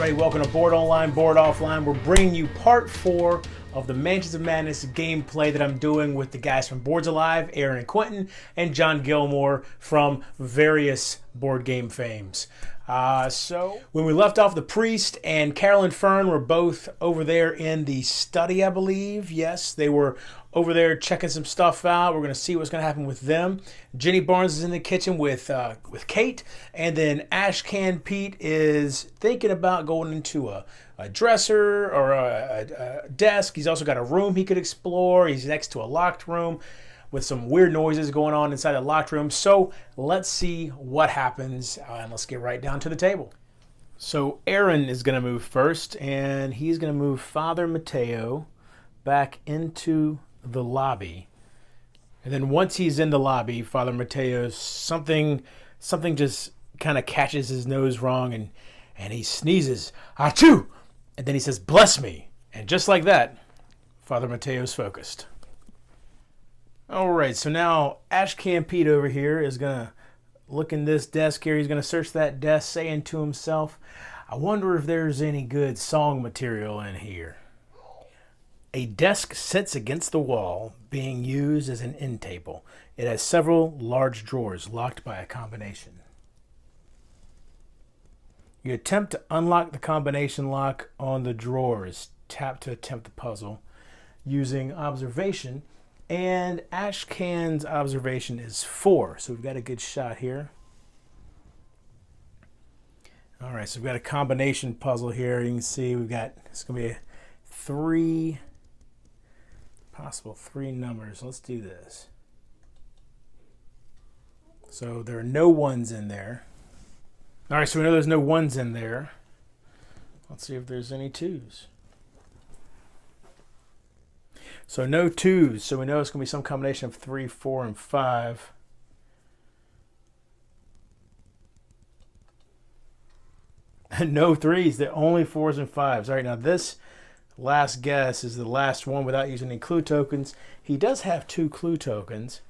everybody, welcome to Board Online, Board Offline. We're bringing you part 4 of the Mansions of Madness gameplay that I'm doing with the guys from Boards Alive, Aaron and Quentin, and John Gilmore from various board game fames. So when we left off, the priest and Carolyn Fern were both over there in the study, I believe. Yes, they were over there checking some stuff out. We're going to see what's going to happen with them. Jenny Barnes is in the kitchen with Kate, and then Ashcan Pete is thinking about going into a dresser or a desk. He's also got a room he could explore. He's next to a locked room with some weird noises going on inside the locked room. So let's see what happens, and let's get right down to the table. So Aaron is going to move first, and he's going to move Father Mateo back into the lobby. And then once he's in the lobby, Father Mateo's something just kind of catches his nose wrong, and he sneezes, achoo! And then he says, bless me. And just like that, Father Mateo's focused. All right, so now Ashcan Pete over here is going to look in this desk here. He's going to search that desk, saying to himself, I wonder if there's any good song material in here. A desk sits against the wall, being used as an end table. It has several large drawers locked by a combination. You attempt to unlock the combination lock on the drawers. Tap to attempt the puzzle using observation. And Ashcan's observation is 4, so we've got a good shot here. All right, so we've got a combination puzzle here. You can see it's going to be possible 3 numbers. Let's do this. So there are no 1s in there. All right, so we know there's no 1s in there. Let's see if there's any 2s. So no 2s, so we know it's going to be some combination of 3, 4, and 5. And no 3s, the only 4s and 5s. All right, now this last guess is the last one without using any clue tokens. He does have 2 clue tokens.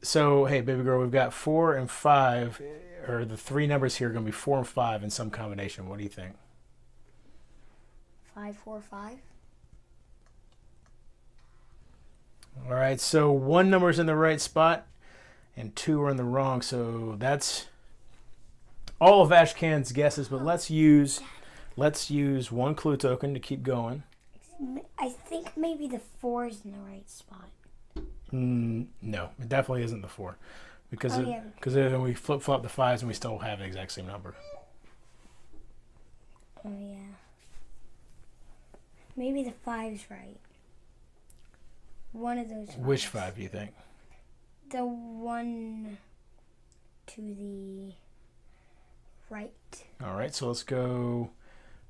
So, hey, baby girl, we've got 4 and 5, or the 3 numbers here are going to be 4 and 5 in some combination. What do you think? 5, 4, 5. All right, so 1 number is in the right spot and 2 are in the wrong. So that's all of Ashcan's guesses, but let's use 1 clue token to keep going. I think maybe the 4 is in the right spot. No, it definitely isn't the 4. Because then we flip-flop the 5s and we still have the exact same number. Oh, yeah. Maybe the 5's right. One of those 5s. Which 5 do you think? The one to the right. All right, so let's go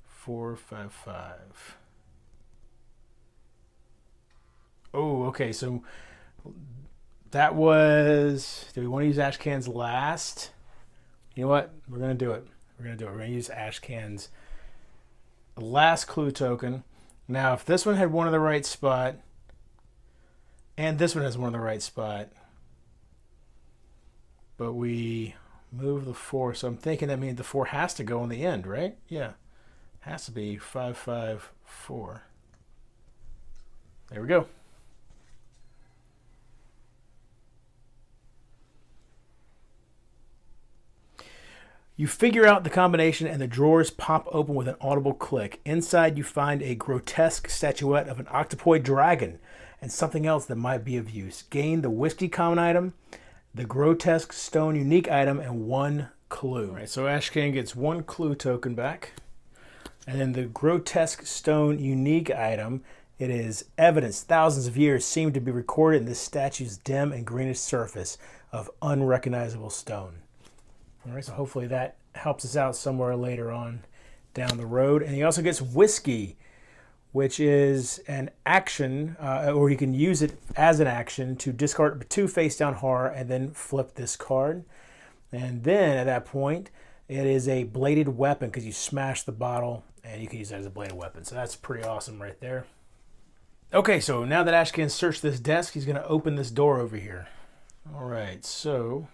4, 5, 5. Oh, okay, so that was... Do we want to use Ashcan's last? You know what? We're going to do it. We're going to use Ashcan's last clue token. Now, if this one had 1 in the right spot, and this one has 1 in the right spot, but we move the 4, so I'm thinking that means the 4 has to go in the end, right? Yeah, has to be 5, 5, 4. There we go. You figure out the combination and the drawers pop open with an audible click. Inside you find a grotesque statuette of an octopoid dragon and something else that might be of use. Gain the whiskey common item, the grotesque stone unique item, and 1 clue. All right, so Ashcan gets 1 clue token back. And then the grotesque stone unique item, it is evidence thousands of years seem to be recorded in this statue's dim and greenish surface of unrecognizable stone. All right, so hopefully that helps us out somewhere later on down the road. And he also gets whiskey, which is an action, or you can use it as an action to discard 2 face-down horror and then flip this card. And then at that point, it is a bladed weapon because you smash the bottle and you can use that as a bladed weapon. So that's pretty awesome right there. Okay, so now that Ashcan searched this desk, he's going to open this door over here. All right, so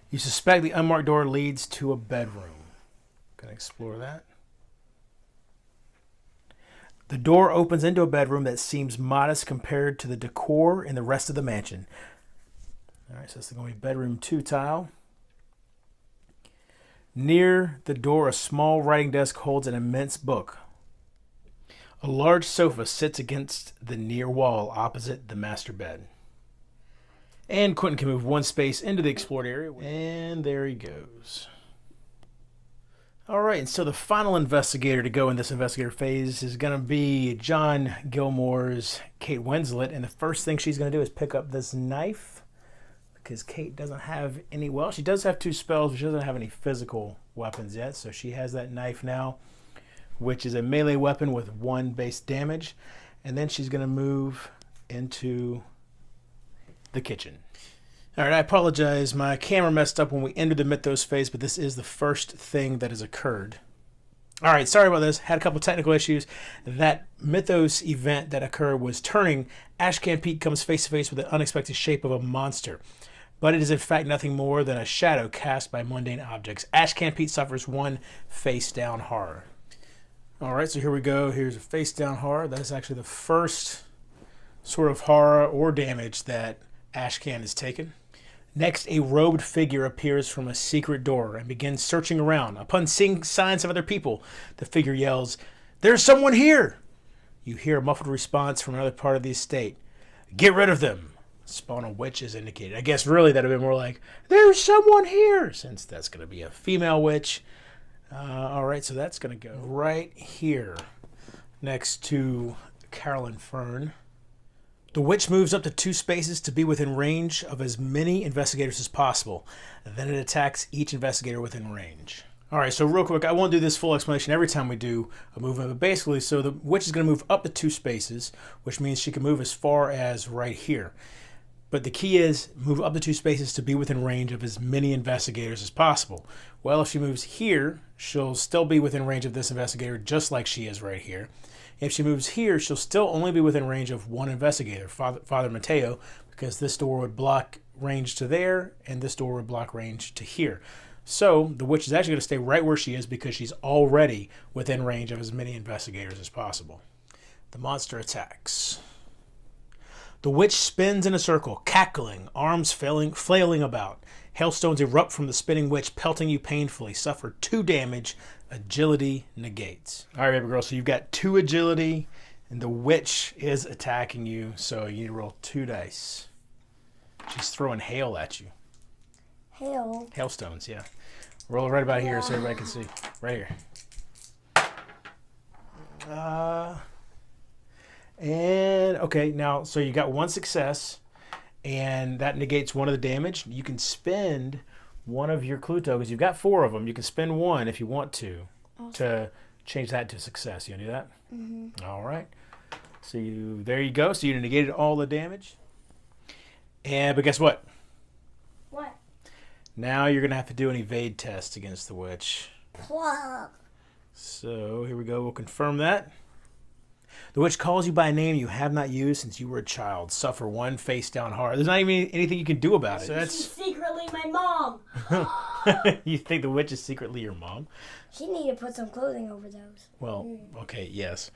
you suspect the unmarked door leads to a bedroom. Gonna explore that. The door opens into a bedroom that seems modest compared to the decor in the rest of the mansion. All right, so this is going to be bedroom 2 tile. Near the door, a small writing desk holds an immense book. A large sofa sits against the near wall opposite the master bed. And Quentin can move 1 space into the explored area. And there he goes. All right, and so the final investigator to go in this investigator phase is going to be John Gilmore's Kate Winslet. And the first thing she's going to do is pick up this knife, because Kate doesn't have any, well, she does have 2 spells, but she doesn't have any physical weapons yet. So she has that knife now, which is a melee weapon with 1 base damage. And then she's going to move into the kitchen. All right, I apologize. My camera messed up when we entered the Mythos phase, but this is the first thing that has occurred. All right, sorry about this. Had a couple technical issues. That Mythos event that occurred was turning. Ashcan Pete comes face to face with the unexpected shape of a monster, but it is in fact nothing more than a shadow cast by mundane objects. Ashcan Pete suffers 1 face down horror. All right, so here we go. Here's a face down horror. That's actually the first sort of horror or damage that Ashcan has taken. Next, a robed figure appears from a secret door and begins searching around. Upon seeing signs of other people, the figure yells, "There's someone here!" You hear a muffled response from another part of the estate. "Get rid of them!" Spawn a witch is indicated. I guess really that would have been more like, "There's someone here!" since that's going to be a female witch. All right, so that's going to go right here next to Carolyn Fern. The witch moves up to 2 spaces to be within range of as many investigators as possible. Then it attacks each investigator within range. All right, so real quick, I won't do this full explanation every time we do a movement, but basically, so the witch is going to move up to 2 spaces, which means she can move as far as right here. But the key is move up to 2 spaces to be within range of as many investigators as possible. Well, if she moves here, she'll still be within range of this investigator, just like she is right here. If she moves here, she'll still only be within range of 1 investigator, Father Mateo, because this door would block range to there, and this door would block range to here. So the witch is actually going to stay right where she is because she's already within range of as many investigators as possible. The monster attacks. The witch spins in a circle, cackling, arms flailing about. Hailstones erupt from the spinning witch, pelting you painfully. Suffer 2 damage. Agility negates. All right, baby girl, so you've got 2 agility, and the witch is attacking you, so you need to roll 2 dice. She's throwing hail at you. Hail? Hailstones, yeah. Roll it right about here so everybody can see. Right here. And, okay, now, so you got 1 success, and that negates 1 of the damage. You can spend 1 of your clue tokens. You've got 4 of them. You can spend 1 if you want to change that to success. You want to do that? Mm-hmm. All right. So there you go. So you negated all the damage. But guess what? What? Now you're going to have to do an evade test against the witch. What? So here we go. We'll confirm that. The witch calls you by a name you have not used since you were a child. Suffer 1 face down horror. There's not even anything you can do about it. So that's She's secretly my mom. You think the witch is secretly your mom? She need to put some clothing over those. Well, okay, yes.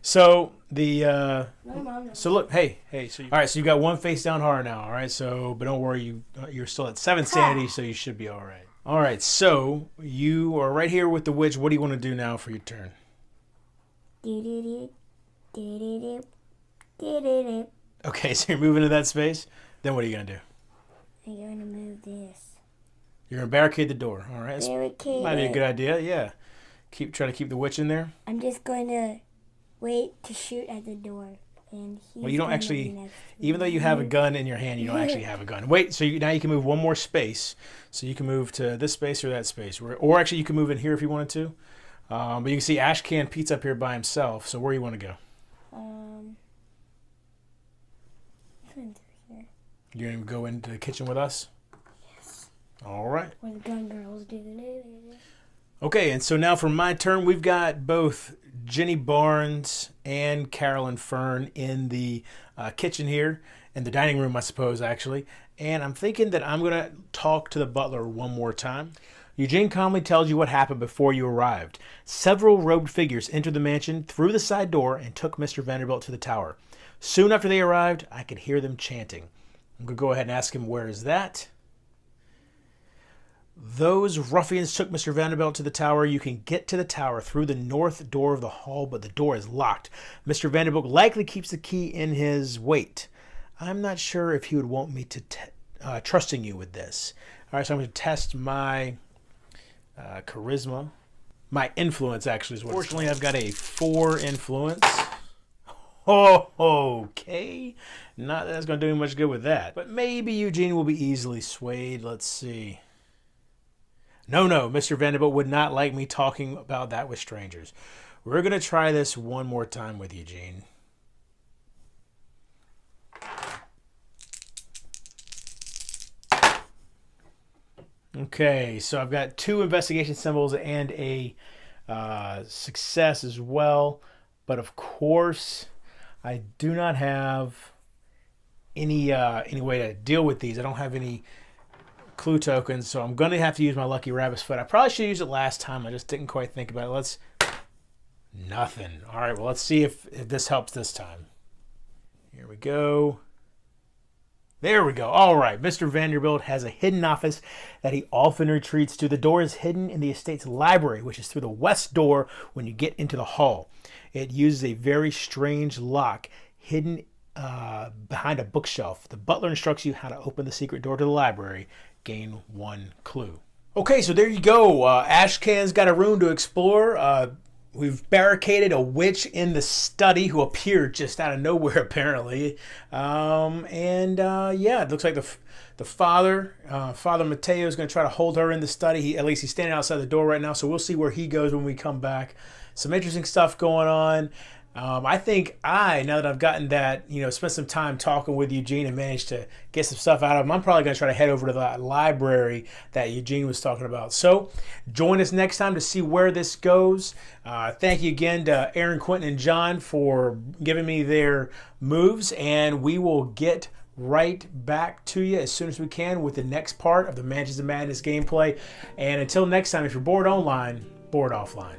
So the My mom knows. so look, hey. So all right, so you got 1 face down horror now. All right, so but don't worry, you're still at 7 sanity, so you should be all right. All right, so you are right here with the witch. What do you want to do now for your turn? Okay, so you're moving to that space. Then what are you gonna do? I'm going to move this. You're gonna barricade the door. All right, Barricade might be a it. good idea. Yeah, try to keep the witch in there. I'm just going to wait to shoot at the door. And Well, you don't gonna actually, be next to even though you have a gun in your hand, you don't actually have a gun. Wait, so now you can move 1 more space. So you can move to this space or that space, or actually you can move in here if you wanted to. But you can see Ashcan Pete's up here by himself. So where do you want to go? Into here. You're gonna go into the kitchen with us? Yes. All right. Where the gun girls do. Okay, and so now for my turn, we've got both Jenny Barnes and Carolyn Fern in the kitchen here, in the dining room, I suppose, actually. And I'm thinking that I'm going to talk to the butler 1 more time. Eugene calmly tells you what happened before you arrived. Several robed figures entered the mansion through the side door and took Mr. Vanderbilt to the tower. Soon after they arrived, I could hear them chanting. I'm going to go ahead and ask him, where is that? Those ruffians took Mr. Vanderbilt to the tower. You can get to the tower through the north door of the hall, but the door is locked. Mr. Vanderbilt likely keeps the key in his weight. I'm not sure if he would want me to trusting you with this. All right, so I'm going to test my charisma. My influence, actually, is what. Fortunately, I've got a 4 influence. Oh, okay. Not that's going to do much good with that. But maybe Eugene will be easily swayed. Let's see. No, Mr. Vanderbilt would not like me talking about that with strangers. We're going to try this one more time with Eugene. Okay, so I've got 2 investigation symbols and a success as well. But of course, I do not have any way to deal with these. I don't have any clue tokens, so I'm going to have to use my lucky rabbit's foot. I probably should use it last time. I just didn't quite think about it. Nothing. All right, well, let's see if this helps this time. Here we go. There we go. All right, Mr. Vanderbilt has a hidden office that he often retreats to. The door is hidden in the estate's library, which is through the west door when you get into the hall. It uses a very strange lock hidden behind a bookshelf. The butler instructs you how to open the secret door to the library. Gain 1 clue. Okay, so there you go. Ashcan's got a room to explore. We've barricaded a witch in the study who appeared just out of nowhere, apparently. Yeah, it looks like the father, Father Mateo, is going to try to hold her in the study. At least he's standing outside the door right now, so we'll see where he goes when we come back. Some interesting stuff going on. I think now that I've gotten that, spent some time talking with Eugene and managed to get some stuff out of him, I'm probably going to try to head over to the library that Eugene was talking about. So join us next time to see where this goes. Thank you again to Aaron, Quentin, and John for giving me their moves, and we will get right back to you as soon as we can with the next part of the Mansions of Madness gameplay. And until next time, if you're bored online, board offline.